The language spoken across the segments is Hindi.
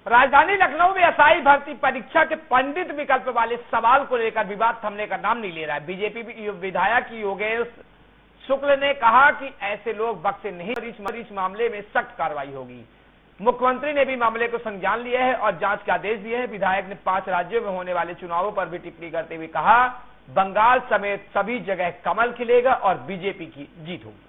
राजधानी लखनऊ में असाई भर्ती परीक्षा के पंडित विकल्प वाले सवाल को लेकर विवाद थमने का नाम नहीं ले रहा है। बीजेपी विधायक योगेश शुक्ल ने कहा कि ऐसे लोग बख्शे नहीं, इस मामले में सख्त कार्रवाई होगी। मुख्यमंत्री ने भी मामले को संज्ञान लिया है और जांच के आदेश दिए हैं। विधायक ने 5 राज्यों में होने वाले चुनावों पर भी टिप्पणी करते हुए कहा, बंगाल समेत सभी जगह कमल खिलेगा और बीजेपी की जीत होगी।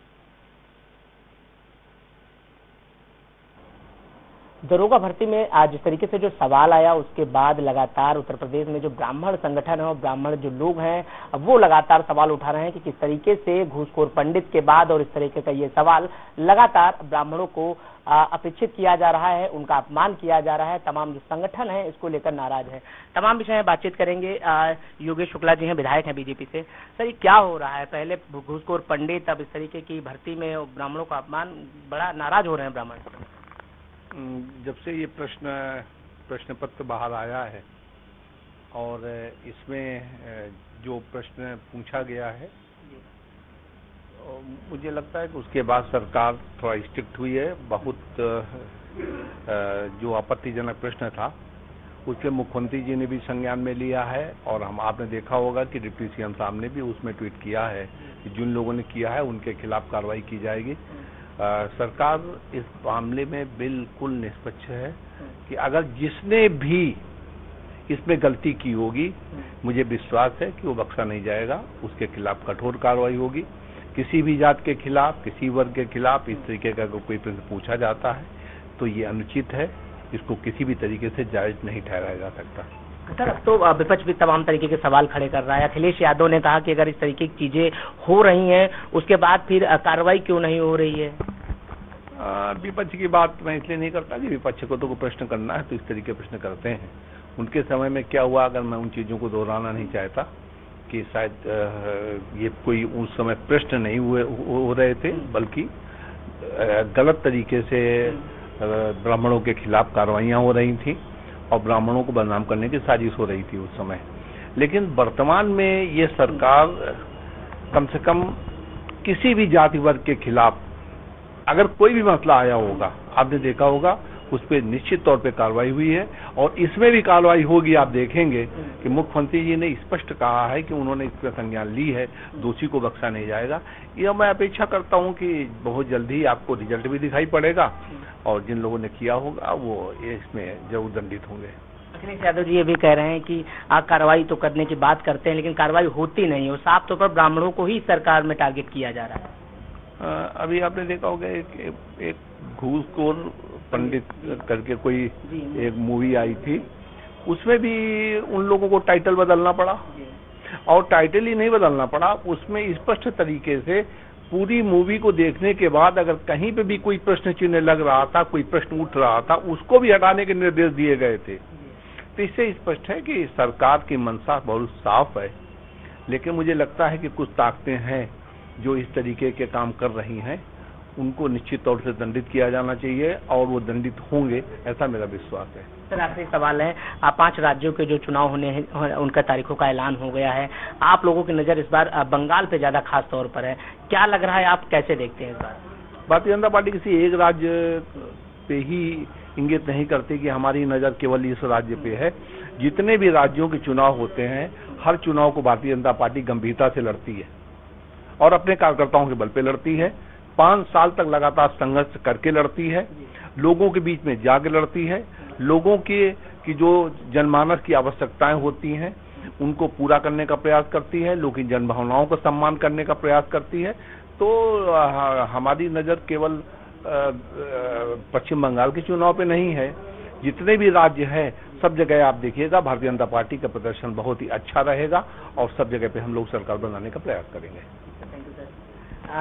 दरोगा भर्ती में आज जिस तरीके से जो सवाल आया, उसके बाद लगातार उत्तर प्रदेश में जो ब्राह्मण संगठन है और ब्राह्मण जो लोग हैं वो लगातार सवाल उठा रहे हैं कि किस तरीके से घूसखोर पंडित के बाद और इस तरीके का ये सवाल लगातार ब्राह्मणों को अपेक्षित किया जा रहा है, उनका अपमान किया जा रहा है। तमाम जो संगठन है इसको लेकर नाराज है। तमाम विषय में बातचीत करेंगे। योगेश शुक्ला जी हैं, विधायक हैं बीजेपी से। सर, ये क्या हो रहा है? पहले घूसखोर पंडित, अब इस तरीके की भर्ती में ब्राह्मणों का अपमान, बड़ा नाराज हो रहे हैं ब्राह्मण। जब से ये प्रश्न पत्र बाहर आया है और इसमें जो प्रश्न पूछा गया है, मुझे लगता है कि उसके बाद सरकार थोड़ा स्ट्रिक्ट हुई है। बहुत जो आपत्तिजनक प्रश्न था उसके मुख्यमंत्री जी ने भी संज्ञान में लिया है और आपने देखा होगा कि डिप्टी सीएम साहब ने भी उसमें ट्वीट किया है कि जिन लोगों ने किया है उनके खिलाफ कार्रवाई की जाएगी। सरकार इस मामले में बिल्कुल निष्पक्ष है कि अगर जिसने भी इसमें गलती की होगी, मुझे विश्वास है कि वो बख्शा नहीं जाएगा, उसके खिलाफ कठोर कार्रवाई होगी। किसी भी जात के खिलाफ, किसी वर्ग के खिलाफ इस तरीके का कोई प्रश्न पूछा जाता है तो ये अनुचित है, इसको किसी भी तरीके से जायज नहीं ठहराया जा सकता। सर, अब तो विपक्ष भी तमाम तरीके के सवाल खड़े कर रहा है। अखिलेश यादव ने कहा कि अगर इस तरीके की चीजें हो रही हैं, उसके बाद फिर कार्रवाई क्यों नहीं हो रही है? विपक्ष की बात मैं इसलिए नहीं करता कि विपक्ष को तो प्रश्न करना है तो इस तरीके प्रश्न करते हैं। उनके समय में क्या हुआ, अगर मैं उन चीजों को दोहराना नहीं चाहता कि शायद ये कोई उस समय प्रश्न नहीं हो रहे थे, बल्कि गलत तरीके से ब्राह्मणों के खिलाफ कार्रवाइयां हो रही थी और ब्राह्मणों को बदनाम करने की साजिश हो रही थी उस समय। लेकिन वर्तमान में ये सरकार कम से कम किसी भी जाति वर्ग के खिलाफ अगर कोई भी मसला आया होगा, आपने देखा होगा, उस पर निश्चित तौर पे कार्रवाई हुई है और इसमें भी कार्रवाई होगी। आप देखेंगे कि मुख्यमंत्री जी ने स्पष्ट कहा है कि उन्होंने इस पर संज्ञान ली है, दोषी को बख्शा नहीं जाएगा। यह मैं अपेक्षा करता हूं कि बहुत जल्दी आपको रिजल्ट भी दिखाई पड़ेगा और जिन लोगों ने किया होगा वो इसमें जरूर दंडित होंगे। अखिलेश यादव जी ये भी कह रहे हैं कि कार्रवाई तो करने की बात करते हैं लेकिन कार्रवाई होती नहीं है, साफ तौर पर ब्राह्मणों को ही सरकार में टारगेट किया जा रहा है। अभी आपने देखा होगा एक घूसखोर पंडित करके कोई एक मूवी आई थी, उसमें भी उन लोगों को टाइटल बदलना पड़ा और टाइटल ही नहीं बदलना पड़ा, उसमें स्पष्ट तरीके से पूरी मूवी को देखने के बाद अगर कहीं पे भी कोई प्रश्न चिन्ह लग रहा था, कोई प्रश्न उठ रहा था, उसको भी हटाने के निर्देश दिए गए थे। तो इससे स्पष्ट है कि सरकार की मंशा बहुत साफ है, लेकिन मुझे लगता है कि कुछ ताकतें हैं जो इस तरीके के काम कर रही हैं, उनको निश्चित तौर से दंडित किया जाना चाहिए और वो दंडित होंगे, ऐसा मेरा विश्वास है। सर, आखिरी सवाल है, 5 राज्यों के जो चुनाव होने हैं उनका तारीखों का ऐलान हो गया है, आप लोगों की नजर इस बार बंगाल पे ज्यादा खास तौर पर है, क्या लग रहा है, आप कैसे देखते हैं इस बार? भारतीय जनता पार्टी किसी एक राज्य पे ही इंगित नहीं करती कि हमारी नजर केवल इस राज्य पे है। जितने भी राज्यों के चुनाव होते हैं, हर चुनाव को भारतीय जनता पार्टी गंभीरता से लड़ती है और अपने कार्यकर्ताओं के बल पे लड़ती है। 5 साल तक लगातार संघर्ष करके लड़ती है, लोगों के बीच में जाके लड़ती है, लोगों की जो जनमानस की आवश्यकताएं होती हैं उनको पूरा करने का प्रयास करती है, लोगों की जनभावनाओं का सम्मान करने का प्रयास करती है। तो हमारी नजर केवल पश्चिम बंगाल के चुनाव पे नहीं है, जितने भी राज्य हैं सब जगह आप देखिएगा भारतीय जनता पार्टी का प्रदर्शन बहुत ही अच्छा रहेगा और सब जगह पे हम लोग सरकार बनाने का प्रयास करेंगे।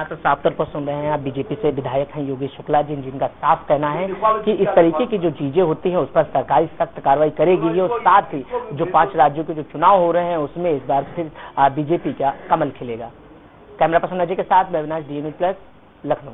तो साफ तौर पर सुन रहे हैं आप, बीजेपी से विधायक हैं योगेश शुक्ला जी, जिनका साफ कहना है कि इस तरीके की जो चीजें होती हैं उस पर सरकार सख्त कार्रवाई करेगी और साथ ही जो 5 राज्यों के जो चुनाव हो रहे हैं उसमें इस बार फिर बीजेपी का कमल खिलेगा। कैमरा पर्सन अजय के साथ मैं अविनाश, DNU+, लखनऊ।